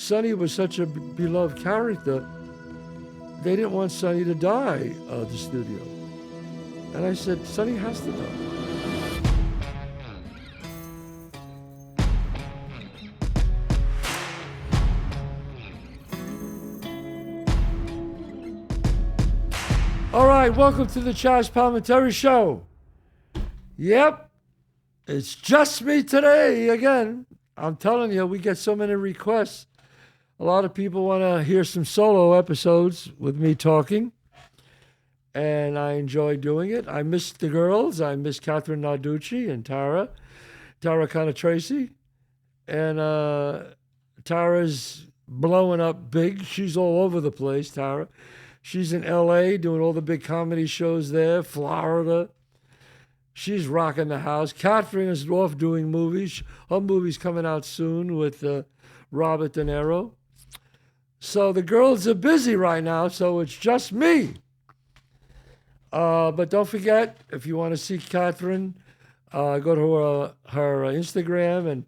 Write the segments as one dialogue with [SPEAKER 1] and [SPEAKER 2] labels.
[SPEAKER 1] Sonny was such a beloved character, they didn't want Sonny to die at the studio. And I said, Sonny has to die. All right, welcome to the Chazz Palminteri Show. Yep, it's just me today again. I'm telling you, we get so many requests. A lot of people want to hear some solo episodes with me talking, and I enjoy doing it. I miss the girls. I miss Kathrine Narducci and Tara Tracy. And Tara's blowing up big. She's all over the place, Tara. She's in L.A. doing all the big comedy shows there, Florida. She's rocking the house. Kathrine is off doing movies. Her movie's coming out soon with Robert De Niro. So the girls are busy right now, so it's just me. But don't forget, if you want to see Kathrine, go to her Instagram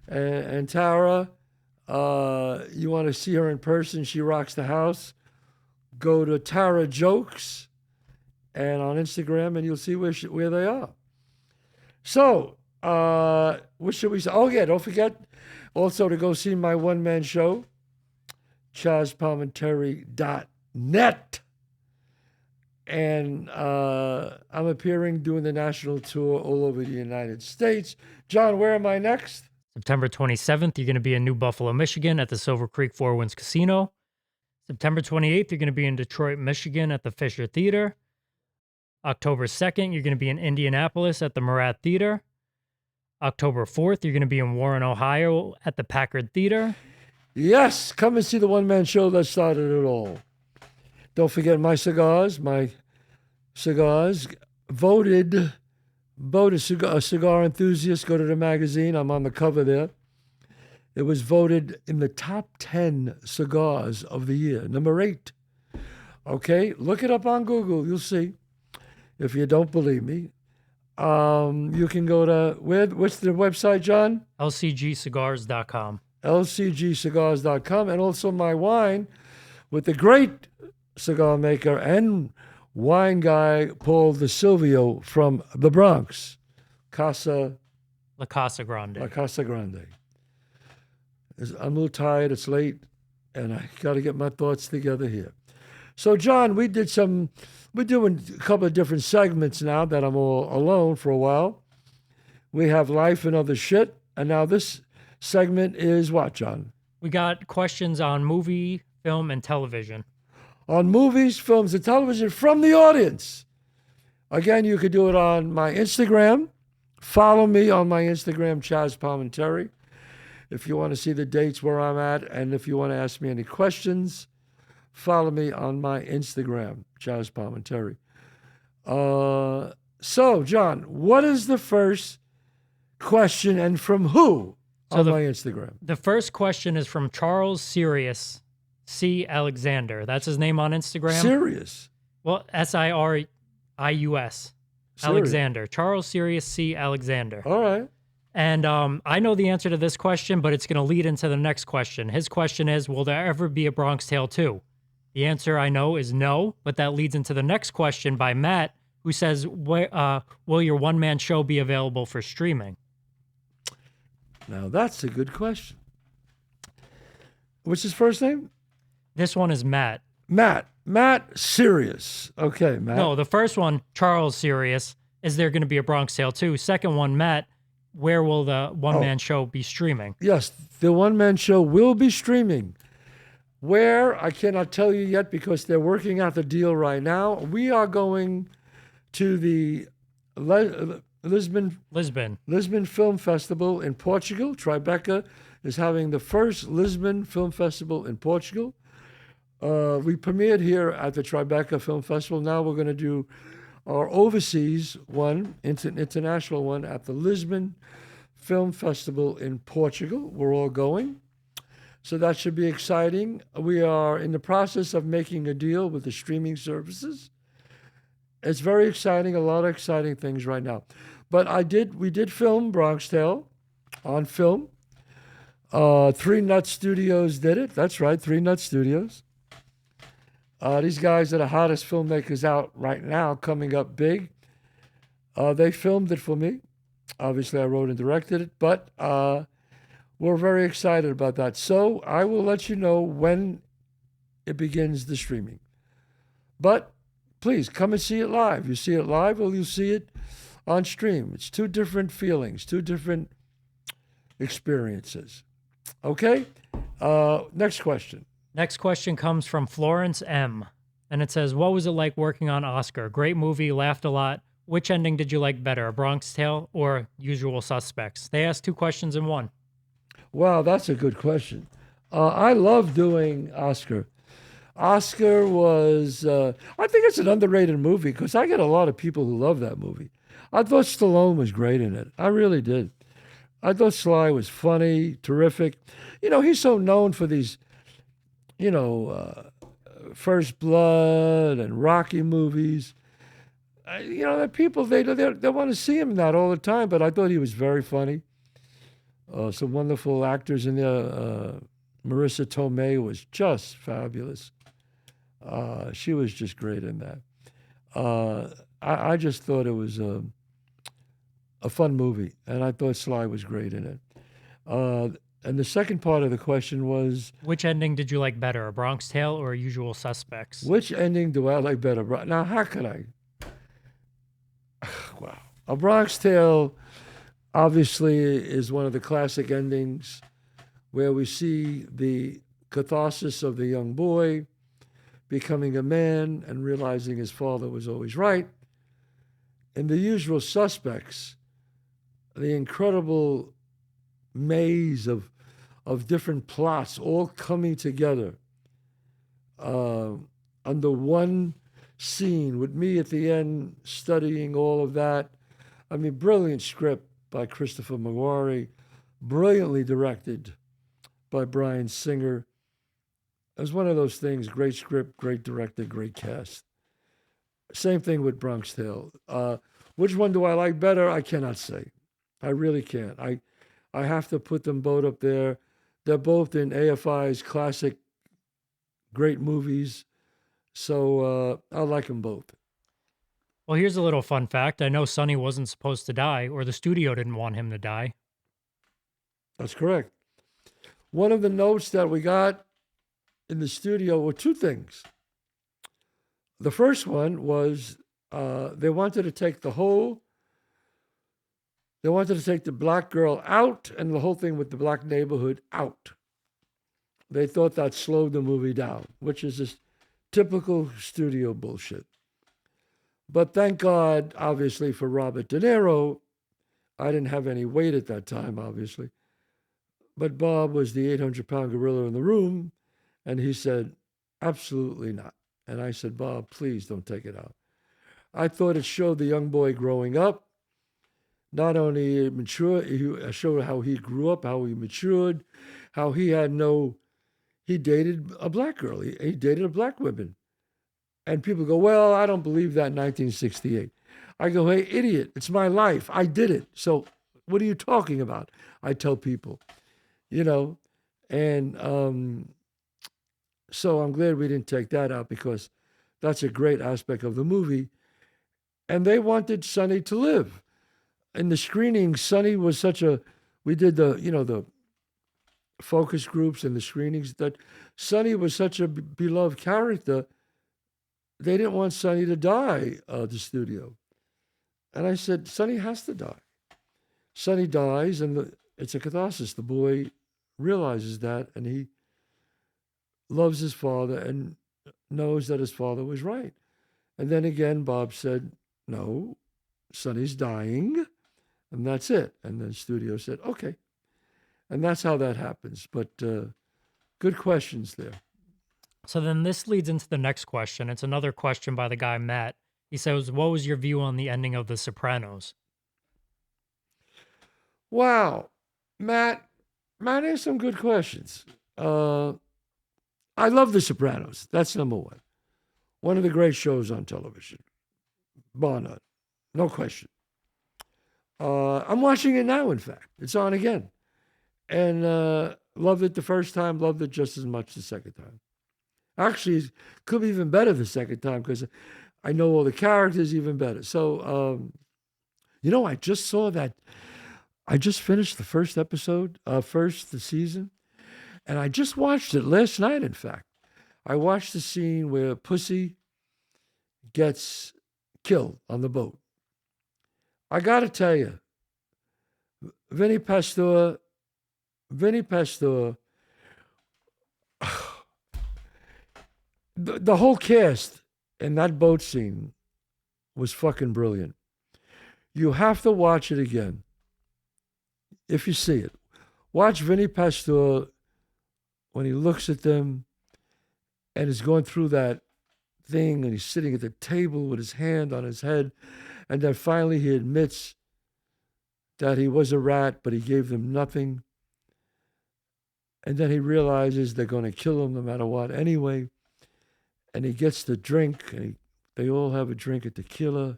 [SPEAKER 1] and Tara. You want to see her in person, she rocks the house. Go to Tara Jokes and on Instagram, and you'll see where they are. So, what should we say? Oh, yeah, don't forget also to go see my one-man show, ChazzPalminteri.net. And I'm appearing doing the national tour all over the United States. John, where am I next?
[SPEAKER 2] September 27th, you're going to be in New Buffalo, Michigan at the Silver Creek Four Winds Casino. September 28th, you're going to be in Detroit, Michigan at the Fisher Theater. October 2nd, you're going to be in Indianapolis at the Murat Theater. October 4th, you're going to be in Warren, Ohio at the Packard Theater.
[SPEAKER 1] Yes, come and see the one-man show that started it all. Don't forget my cigars voted cigar enthusiast. Go to the magazine. I'm on the cover there. It was voted in the top 10 cigars of the year, number 8. Okay, look it up on Google. You'll see. If you don't believe me, you can go to, what's the website, John?
[SPEAKER 2] lcgcigars.com.
[SPEAKER 1] lcgcigars.com. And also my wine with the great cigar maker and wine guy, Paul DeSilvio from the Bronx. La Casa Grande. I'm a little tired, it's late, and I got to get my thoughts together here. So, John, we're doing a couple of different segments now that I'm all alone for a while. We have life and other shit, and now this segment is what, John?
[SPEAKER 2] We got questions on movie, film, and television.
[SPEAKER 1] On movies, films, and television from the audience. Again, you could do it on my Instagram. Follow me on my Instagram, Chazz Palminteri. If you want to see the dates where I'm at, and if you want to ask me any questions, follow me on my Instagram, Chazz Palminteri. So, John, what is the first question and from who on my Instagram?
[SPEAKER 2] The first question is from Charles Sirius C. Alexander. That's his name on Instagram.
[SPEAKER 1] Sirius?
[SPEAKER 2] Well, Sirius. Alexander. Charles Sirius C. Alexander.
[SPEAKER 1] All right.
[SPEAKER 2] And I know the answer to this question, but it's going to lead into the next question. His question is, will there ever be a Bronx Tale 2? The answer I know is no, but that leads into the next question by Matt, who says, will your one-man show be available for streaming?
[SPEAKER 1] Now, that's a good question. What's his first name?
[SPEAKER 2] This one is Matt.
[SPEAKER 1] Matt Sirius. Okay, Matt.
[SPEAKER 2] No, the first one, Charles Sirius, is there going to be a Bronx Tale 2? Second one, Matt, where will the one-man show be streaming?
[SPEAKER 1] Yes, the one-man show will be streaming. Where, I cannot tell you yet because they're working out the deal right now. We are going to the Lisbon Film Festival in Portugal. Tribeca is having the first Lisbon Film Festival in Portugal. We premiered here at the Tribeca Film Festival. Now we're going to do our overseas one, international one, at the Lisbon Film Festival in Portugal. We're all going. So that should be exciting. We are in the process of making a deal with the streaming services. It's very exciting, a lot of exciting things right now. But we did film Bronx Tale on film. Three Nut Studios did it. That's right, Three Nut Studios. These guys are the hottest filmmakers out right now, coming up big. They filmed it for me. Obviously, I wrote and directed it, but we're very excited about that. So I will let you know when it begins the streaming. But please come and see it live. You see it live or you see it on stream. It's two different feelings, two different experiences. Okay? Next question.
[SPEAKER 2] Next question comes from Florence M. And it says, what was it like working on Oscar? Great movie, laughed a lot. Which ending did you like better, A Bronx Tale or Usual Suspects? They asked two questions in one.
[SPEAKER 1] Wow, that's a good question. I love doing Oscar. Oscar was, I think it's an underrated movie because I get a lot of people who love that movie. I thought Stallone was great in it. I really did. I thought Sly was funny, terrific. You know, he's so known for these, First Blood and Rocky movies. The people, they want to see him in that all the time, but I thought he was very funny. Some wonderful actors in there. Marissa Tomei was just fabulous. She was just great in that. I just thought it was a fun movie, and I thought Sly was great in it. And the second part of the question was,
[SPEAKER 2] which ending did you like better, A Bronx Tale or Usual Suspects?
[SPEAKER 1] which ending do I like better? Now, how could I? Wow. A Bronx Tale obviously is one of the classic endings where we see the catharsis of the young boy becoming a man and realizing his father was always right. In The Usual Suspects, the incredible maze of different plots all coming together under one scene with me at the end studying all of that. I mean, brilliant script by Christopher McQuarrie, brilliantly directed by Bryan Singer. It was one of those things, great script, great director, great cast. Same thing with Bronx Tale. Which one do I like better? I cannot say. I really can't. I have to put them both up there. They're both in AFI's classic great movies. So I like them both.
[SPEAKER 2] Well, here's a little fun fact. I know Sonny wasn't supposed to die, or the studio didn't want him to die.
[SPEAKER 1] That's correct. One of the notes that we got in the studio were two things. The first one was they wanted to take the black girl out and the whole thing with the black neighborhood out. They thought that slowed the movie down, which is just typical studio bullshit. But thank God, obviously, for Robert De Niro. I didn't have any weight at that time, obviously. But Bob was the 800-pound gorilla in the room, and he said, absolutely not. And I said, Bob, please don't take it out. I thought it showed the young boy growing up. Not only mature, it showed how he grew up, how he matured, how he dated a black girl. He dated a black woman. And people go, well, I don't believe that in 1968. I go, hey, idiot, it's my life. I did it. So what are you talking about? I tell people, and so I'm glad we didn't take that out because that's a great aspect of the movie. And they wanted Sonny to live. In the screening, Sonny was we did the focus groups and the screenings, that Sonny was such a beloved character. They didn't want Sonny to die, the studio. And I said, Sonny has to die. Sonny dies, and it's a catharsis. The boy realizes that, and he loves his father and knows that his father was right. And then again, Bob said, no, Sonny's dying, and that's it. And the studio said, okay. And that's how that happens. But good questions there.
[SPEAKER 2] So then this leads into the next question. It's another question by the guy Matt. He says, what was your view on the ending of The Sopranos?
[SPEAKER 1] Wow. Matt has some good questions. I love The Sopranos. That's number one. One of the great shows on television. Bar none. No question. I'm watching it now, in fact. It's on again. And Loved it the first time, loved it just as much the second time. Actually, it could be even better the second time because I know all the characters even better. So, I just saw that. I just finished the first episode, the season, and I just watched it last night, in fact. I watched the scene where Pussy gets killed on the boat. I got to tell you, Vinny Pastor, the whole cast in that boat scene was fucking brilliant. You have to watch it again. If you see it, watch Vinny Pastor when he looks at them and is going through that thing and he's sitting at the table with his hand on his head. And then finally he admits that he was a rat, but he gave them nothing. And then he realizes they're going to kill him no matter what anyway. And he gets the drink, and they all have a drink of tequila.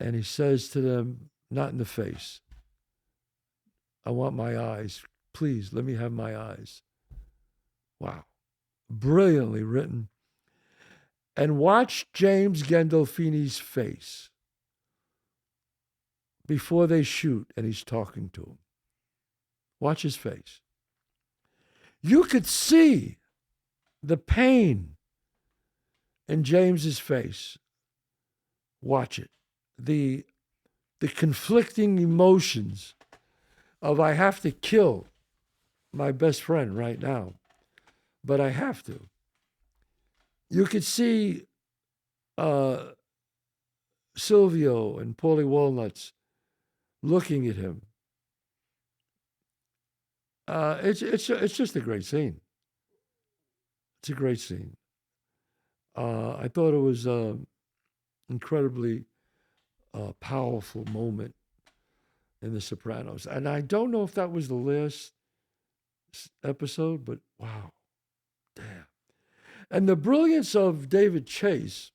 [SPEAKER 1] And he says to them, not in the face, I want my eyes. Please, let me have my eyes. Wow. Brilliantly written. And watch James Gandolfini's face before they shoot and he's talking to him. Watch his face. You could see the pain in James's face. Watch it. The conflicting emotions of I have to kill my best friend right now, but I have to. You could see Silvio and Paulie Walnuts looking at him. It's just a great scene. It's a great scene. I thought it was incredibly powerful moment in The Sopranos, and I don't know if that was the last episode, but wow, damn. And the brilliance of David Chase,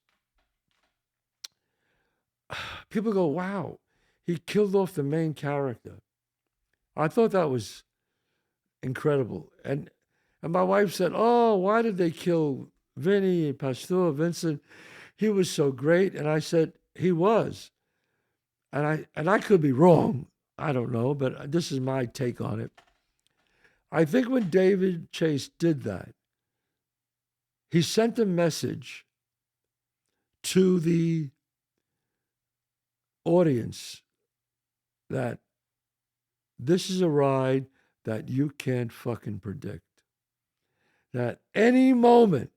[SPEAKER 1] people go, wow, he killed off the main character. I thought that was incredible. And my wife said, oh, why did they kill Vinny, Pastor, Vincent? He was so great. And I said, he was. And I could be wrong. I don't know, but this is my take on it. I think when David Chase did that, he sent a message to the audience that this is a ride that you can't fucking predict. That any moment,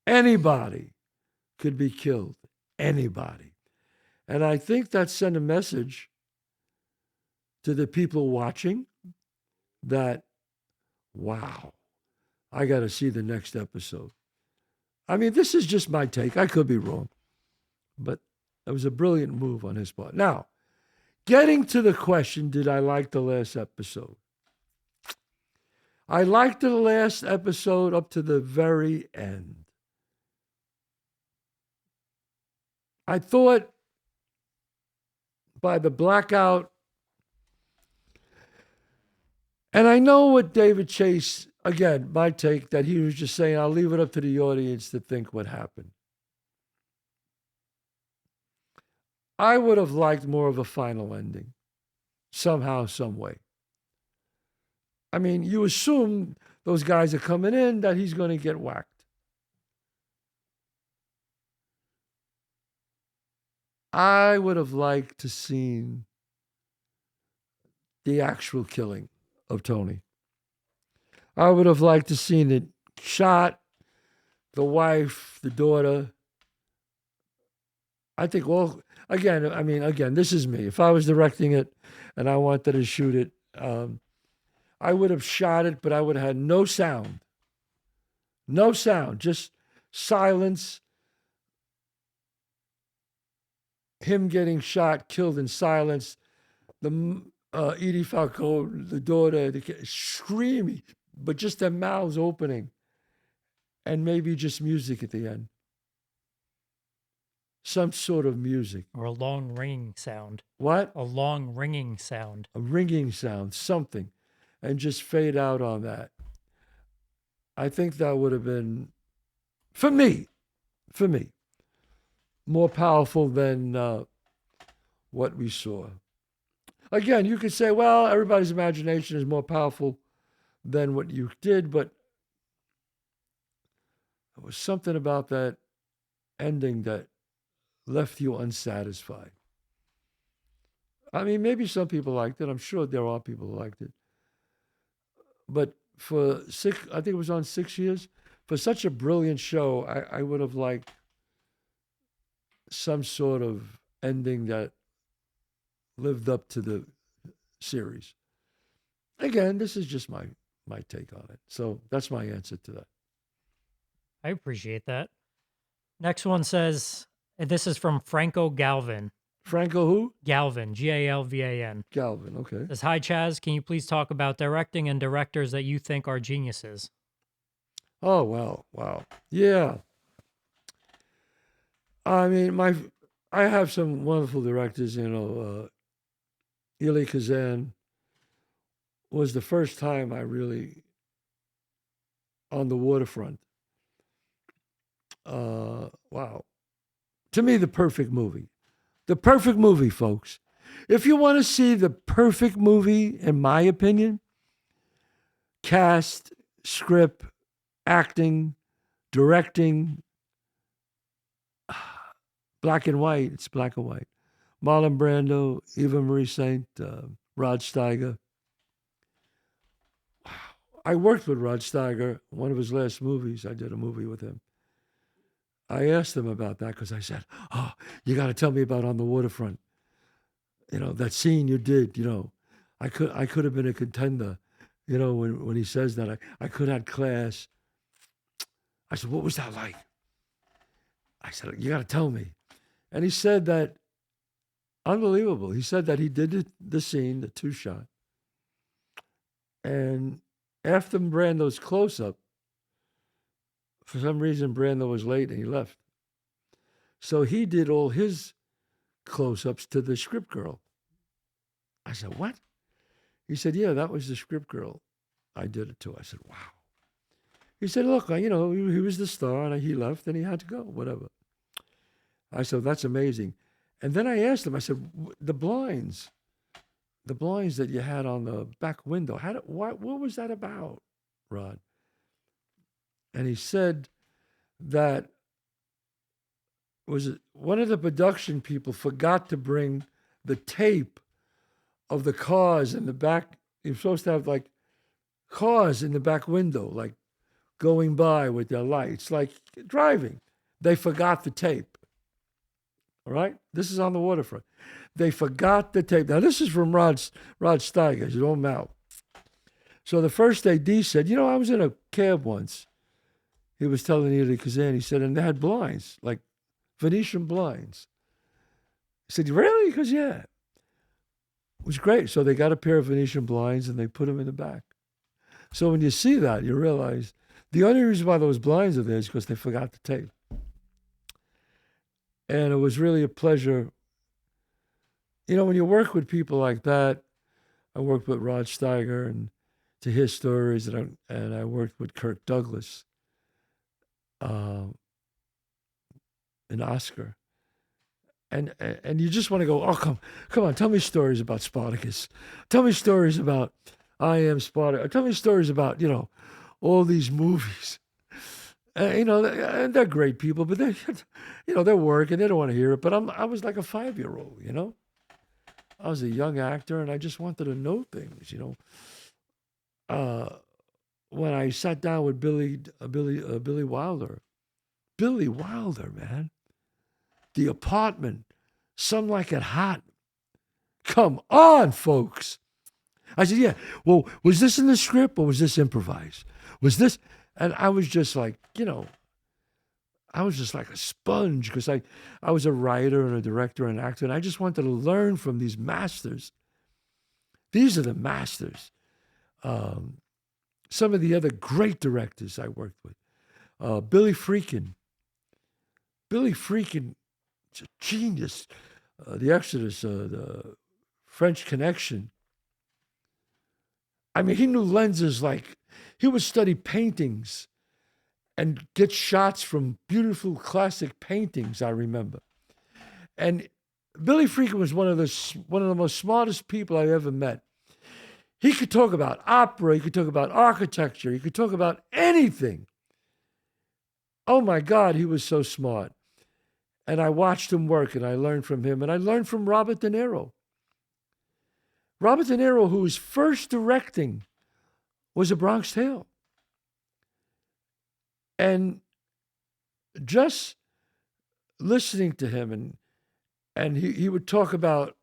[SPEAKER 1] anybody could be killed. Anybody. And I think that sent a message to the people watching that, wow, I got to see the next episode. I mean, this is just my take. I could be wrong. But it was a brilliant move on his part. Now, getting to the question, did I like the last episode? I liked the last episode up to the very end. I thought by the blackout, and I know what David Chase, again, my take, that he was just saying, I'll leave it up to the audience to think what happened. I would have liked more of a final ending, somehow, some way. I mean, you assume those guys are coming in, that he's going to get whacked. I would have liked to seen the actual killing of Tony. I would have liked to seen it shot, the wife, the daughter. I think again, this is me. If I was directing it and I wanted to shoot it, I would have shot it, but I would have had no sound. No sound, just silence. Him getting shot, killed in silence. The Edie Falco, the daughter, screaming, but just their mouths opening. And maybe just music at the end. Some sort of music.
[SPEAKER 2] Or a long ringing sound.
[SPEAKER 1] What?
[SPEAKER 2] A long ringing sound.
[SPEAKER 1] A ringing sound, something. and just fade out on that. I think that would have been, for me, more powerful than what we saw. Again, you could say, well, everybody's imagination is more powerful than what you did, but there was something about that ending that left you unsatisfied. I mean, maybe some people liked it. I'm sure there are people who liked it. But for I think it was on 6 years, for such a brilliant show, I would have liked some sort of ending that lived up to the series. Again, this is just my take on it. So that's my answer to that.
[SPEAKER 2] I appreciate that. Next one says, and this is from Franco Galvin.
[SPEAKER 1] Franco who?
[SPEAKER 2] Galvin, Galvan.
[SPEAKER 1] Galvin, okay.
[SPEAKER 2] Says, hi, Chazz. Can you please talk about directing and directors that you think are geniuses?
[SPEAKER 1] Oh, wow. Yeah. I mean, I have some wonderful directors, Elia Kazan was the first time I really, on the waterfront. Wow. To me, the perfect movie. The perfect movie, folks. If you want to see the perfect movie, in my opinion, cast, script, acting, directing, black and white, it's black and white. Marlon Brando, Eva Marie Saint, Rod Steiger. Wow. I worked with Rod Steiger, one of his last movies. I did a movie with him. I asked him about that because I said, oh, you got to tell me about On the Waterfront. That scene you did, I could have been a contender, when he says that. I could have had class. I said, what was that like? I said, you got to tell me. And he said that, unbelievable. He said that he did the scene, the two shot. And after Brando's close-up, for some reason, Brando was late and he left. So he did all his close-ups to the script girl. I said, what? He said, yeah, that was the script girl I did it to. I said, wow. He said, look, he was the star and he left and he had to go, whatever. I said, that's amazing. And then I asked him, I said, the blinds that you had on the back window, what was that about, Rod? And he said that one of the production people forgot to bring the tape of the cars in the back. You're supposed to have like cars in the back window, like going by with their lights, like driving. They forgot the tape. All right? This is On the Waterfront. They forgot the tape. Now, this is from Rod Steiger, his own mouth. So the first AD said, I was in a cab once. He was telling Elia Kazan, he said, and they had blinds, like Venetian blinds. He said, really? He goes, yeah. It was great. So they got a pair of Venetian blinds and they put them in the back. So when you see that, you realize the only reason why those blinds are there is because they forgot the tape. And it was really a pleasure. When you work with people like that, I worked with Rod Steiger and to hear stories, and I worked with Kirk Douglas. An Oscar, and you just want to go, oh, come on, tell me stories about Spartacus, tell me stories about I Am Spartacus, tell me stories about all these movies, and they're great people, but they they're working, they don't want to hear it. But I was like a 5-year-old, I was a young actor, and I just wanted to know things, when I sat down with Billy Wilder. Billy Wilder, man. The Apartment. Some Like It Hot. Come on, folks. I said, yeah. Well, was this in the script or was this improvised? Was this? And I was just like, I was just like a sponge because I was a writer and a director and an actor, and I just wanted to learn from these masters. These are the masters. Some of the other great directors I worked with. Billy Friedkin. Billy Friedkin is a genius. The Exodus, the French Connection. I mean, he knew lenses like he would study paintings and get shots from beautiful classic paintings, I remember. And Billy Friedkin was one of the most smartest people I ever met. He could talk about opera, he could talk about architecture, he could talk about anything. Oh my God, he was so smart. And I watched him work and I learned from him. And I learned from Robert De Niro. Robert De Niro, who was first directing, was A Bronx Tale. And just listening to him and he would talk about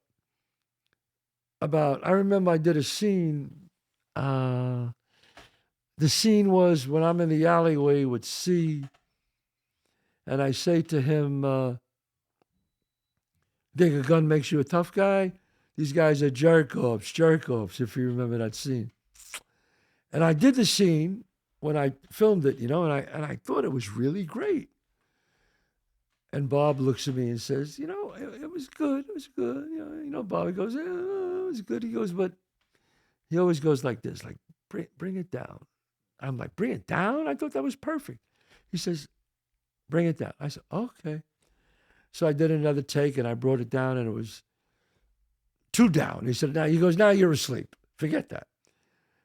[SPEAKER 1] I remember I did a scene. The scene was when I'm in the alleyway with C, and I say to him, think a gun makes you a tough guy? These guys are jerk-offs, if you remember that scene. And I did the scene when I filmed it, and I thought it was really great. And Bob looks at me and says, it was good. It was good. Bob, he goes, it was good. He goes, but he always goes like this, like, bring it down. I'm like, bring it down? I thought that was perfect. He says, bring it down. I said, okay. So I did another take and I brought it down and it was too down. He said, now you're asleep. Forget that.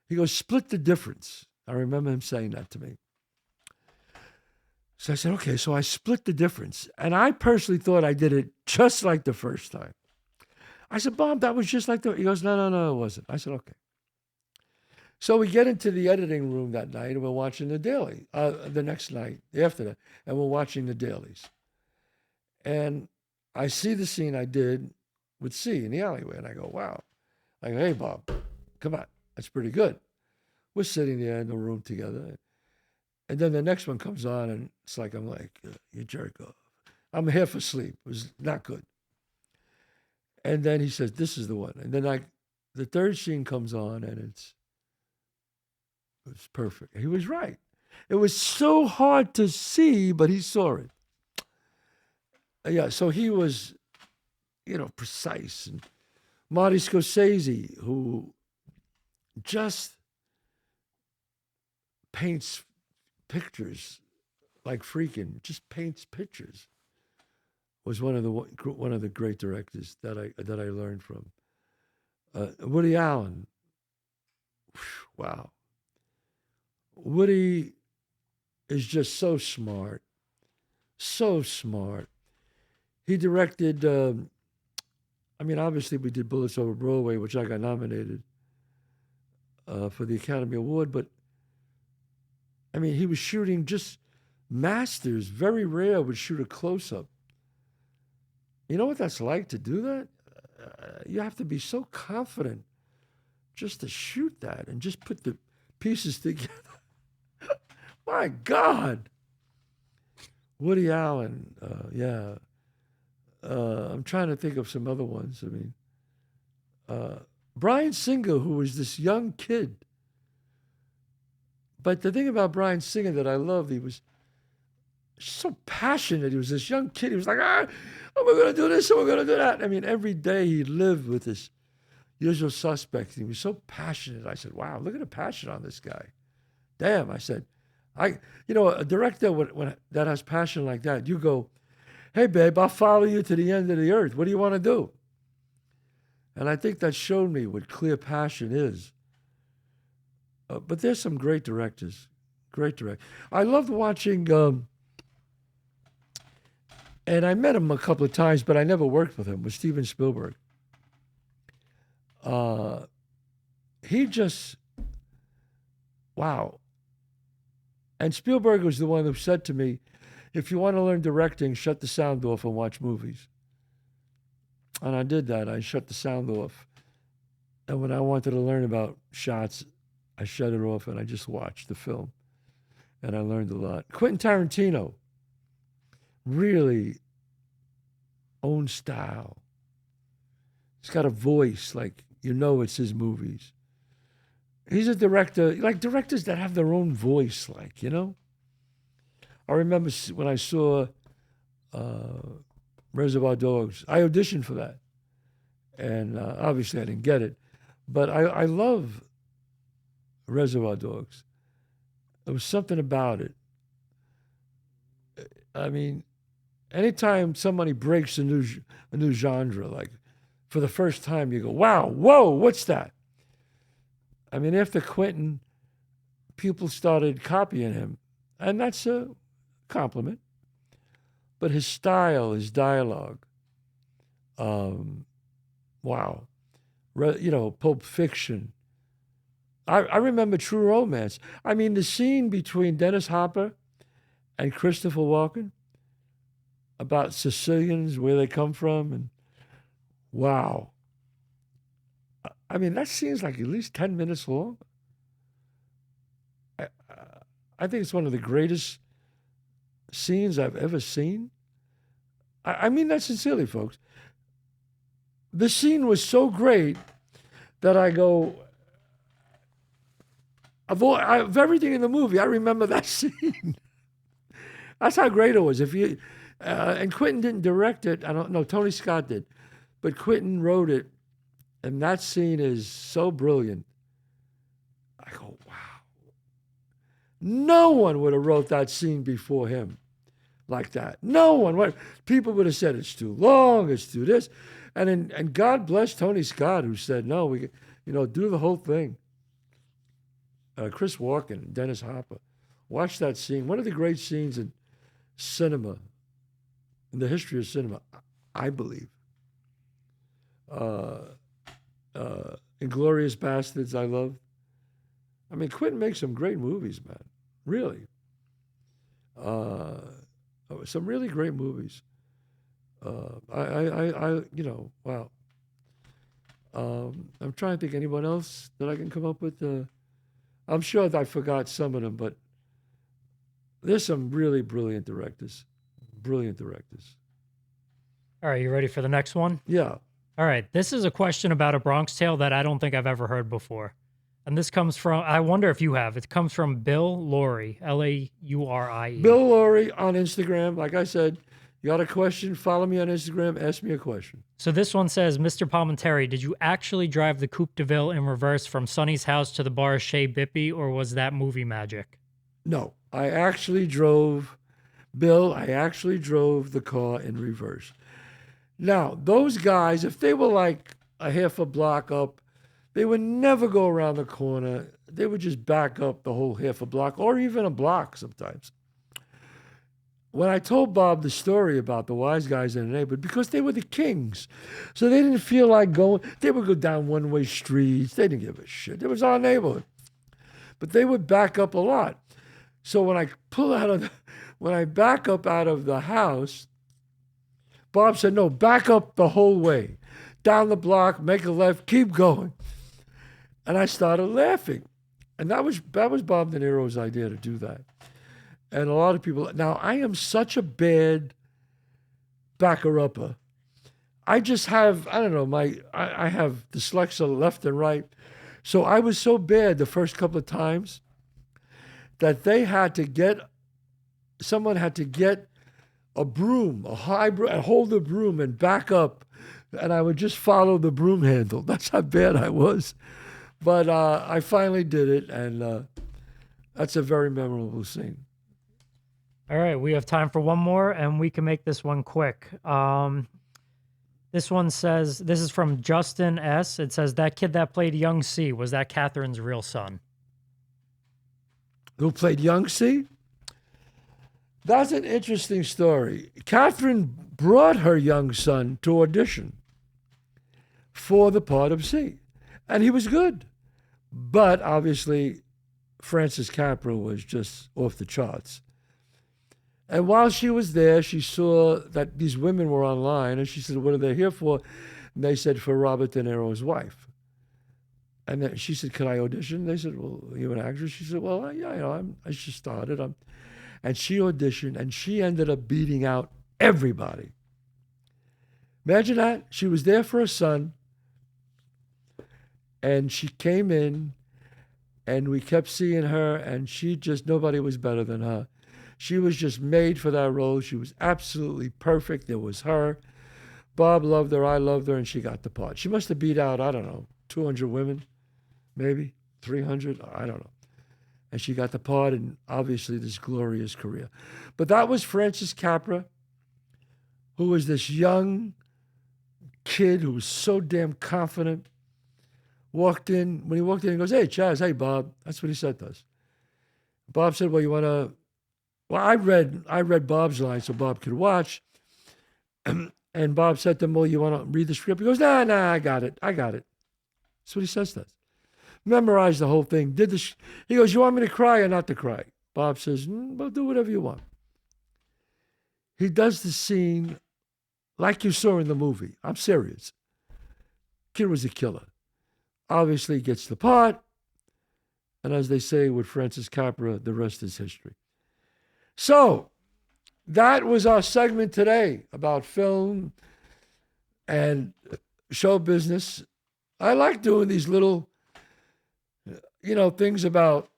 [SPEAKER 1] He goes, split the difference. I remember him saying that to me. So I said, okay, so I split the difference. And I personally thought I did it just like the first time. I said, Bob, that was just like he goes, no, it wasn't. I said, okay. So we get into the editing room that night and we're watching the daily, the next night after that, and we're watching the dailies. And I see the scene I did with C in the alleyway, and I go, wow. I go, hey, Bob, come on, that's pretty good. We're sitting there in the room together. And then the next one comes on, and it's like, I'm like, you jerk off. I'm half asleep. It was not good. And then he says, this is the one. And then the third scene comes on, and it was perfect. He was right. It was so hard to see, but he saw it. Yeah, so he was, precise. And Marty Scorsese, who just paints pictures like Friedkin, just paints pictures, was one of the great directors that I learned from. Woody Allen, wow. Woody is just so smart, so smart. He directed, obviously we did Bullets Over Broadway, which I got nominated for the Academy Award, but he was shooting just masters. Very rare would shoot a close-up. You know what that's like to do that? You have to be so confident just to shoot that and just put the pieces together. My God. Woody Allen, yeah. I'm trying to think of some other ones. Bryan Singer, who was this young kid. But the thing about Bryan Singer that I loved, he was so passionate. He was this young kid. He was like, we're going to do this and we're going to do that. Every day he lived with this Usual Suspects. He was so passionate. I said, wow, look at the passion on this guy. Damn, I said, a director that has passion like that, you go, hey, babe, I'll follow you to the end of the earth. What do you want to do? And I think that showed me what clear passion is. But there's some great directors. I loved watching, and I met him a couple of times, but I never worked with him, was Steven Spielberg. He just, wow. And Spielberg was the one who said to me, if you want to learn directing, shut the sound off and watch movies. And I did that. I shut the sound off. And when I wanted to learn about shots, I shut it off and I just watched the film. And I learned a lot. Quentin Tarantino, really own style. He's got a voice, like, it's his movies. He's a director, like directors that have their own voice, like, I remember when I saw Reservoir Dogs, I auditioned for that. And obviously I didn't get it. But I love Reservoir Dogs. There was something about it. I mean, anytime somebody breaks a new genre, like for the first time, you go, "Wow, whoa, what's that?" I mean, after Quentin, people started copying him, and that's a compliment. But his style, his dialogue, wow, Pulp Fiction. I remember True Romance. I mean, the scene between Dennis Hopper and Christopher Walken about Sicilians, where they come from, and wow. I mean, that scene's like at least 10 minutes long. I think it's one of the greatest scenes I've ever seen. I mean that sincerely, folks. The scene was so great that I go, of everything in the movie, I remember that scene. That's how great it was. And Quentin didn't direct it. I don't know. Tony Scott did, but Quentin wrote it, and that scene is so brilliant. I go, wow. No one would have wrote that scene before him like that. No one. People would have said it's too long. It's too this, and God bless Tony Scott, who said no. We, do the whole thing. Chris Walken, Dennis Hopper. Watch that scene. One of the great scenes in cinema, in the history of cinema, I believe. Inglourious Bastards, I love. I mean, Quentin makes some great movies, man. Really. Some really great movies. Wow. I'm trying to think anyone else that I can come up with. I'm sure that I forgot some of them, but there's some really brilliant directors. Brilliant directors.
[SPEAKER 2] All right, you ready for the next one?
[SPEAKER 1] Yeah.
[SPEAKER 2] All right, this is a question about A Bronx Tale that I don't think I've ever heard before. And this comes from, I wonder if you have. It comes from Bill Laurie, Laurie.
[SPEAKER 1] Bill Laurie on Instagram. Like I said, you got a question, follow me on Instagram, ask me a question.
[SPEAKER 2] So this one says, Mr. Palminteri, did you actually drive the Coupe DeVille in reverse from Sonny's house to the bar Chez Bippy, or was that movie magic?
[SPEAKER 1] No, I actually drove the car in reverse. Now, those guys, if they were like a half a block up, they would never go around the corner. They would just back up the whole half a block or even a block sometimes. When I told Bob the story about the wise guys in the neighborhood, because they were the kings, so they didn't feel like going, they would go down one-way streets. They didn't give a shit. It was our neighborhood. But they would back up a lot. So when I back up out of the house, Bob said, no, back up the whole way. Down the block, make a left, keep going. And I started laughing. And that was Bob De Niro's idea to do that. And a lot of people, now I am such a bad backer-upper. I just have, I don't know, I have dyslexia left and right. So I was so bad the first couple of times that someone had to get a broom, a high broom, and hold the broom and back up. And I would just follow the broom handle. That's how bad I was. But I finally did it, and that's a very memorable scene.
[SPEAKER 2] All right, we have time for one more, and we can make this one quick. This one says, this is from Justin S. It says, that kid that played Young C, was that Kathrine's real son?
[SPEAKER 1] Who played Young C? That's an interesting story. Kathrine brought her young son to audition for the part of C, and he was good. But obviously, Francis Capra was just off the charts. And while she was there, she saw that these women were online, and she said, what are they here for? And they said, for Robert De Niro's wife. And then she said, can I audition? They said, well, are you an actress? She said, well, yeah, I just started. And she auditioned, and she ended up beating out everybody. Imagine that. She was there for her son, and she came in, and we kept seeing her, and nobody was better than her. She was just made for that role. She was absolutely perfect. It was her. Bob loved her, I loved her, and she got the part. She must have beat out, I don't know, 200 women, maybe. 300, I don't know. And she got the part in, obviously, this glorious career. But that was Francis Capra, who was this young kid who was so damn confident. When he walked in, he goes, "Hey, Chazz, hey, Bob." That's what he said to us. Bob said, "Well, you want to..." Well, I read Bob's line so Bob could watch. And Bob said to him, "Well, you want to read the script?" He goes, Nah, I got it. That's what he says to us. Memorized the whole thing. He goes, "You want me to cry or not to cry?" Bob says, "Well, do whatever you want." He does the scene like you saw in the movie. I'm serious. Kid was a killer. Obviously, he gets the part. And as they say with Francis Capra, the rest is history. So, that was our segment today about film and show business. I like doing these little, things about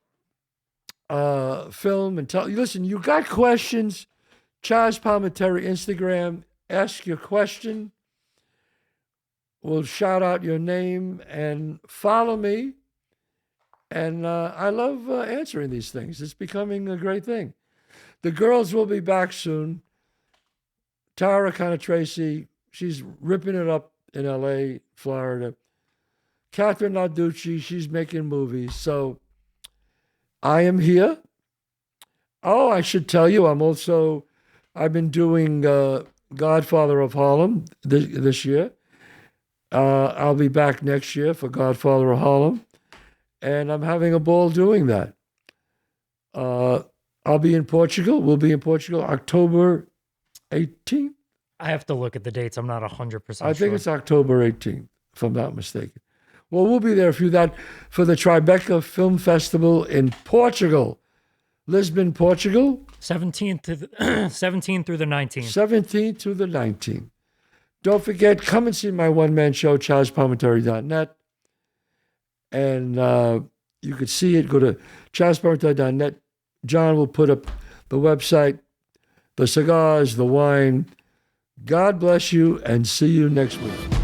[SPEAKER 1] film and listen, you got questions, Chazz Palminteri, Instagram, ask your question. We'll shout out your name and follow me. And I love answering these things. It's becoming a great thing. The girls will be back soon. Tara Tracy, she's ripping it up in LA, Florida. Kathrine Narducci, she's making movies. So I am here. Oh, I should tell you, I've been doing Godfather of Harlem this year. I'll be back next year for Godfather of Harlem. And I'm having a ball doing that. I'll be in Portugal. We'll be in Portugal October 18th.
[SPEAKER 2] I have to look at the dates. I'm not 100% sure.
[SPEAKER 1] I think it's October 18th, if I'm not mistaken. Well, we'll be there for the Tribeca Film Festival in Portugal. Lisbon, Portugal.
[SPEAKER 2] 17th through the 19th.
[SPEAKER 1] 17th through the 19th. Don't forget, come and see my one-man show, ChazzPalminteri.net. And you could see it. Go to ChazzPalminteri.net. John will put up the website, the cigars, the wine. God bless you, and see you next week.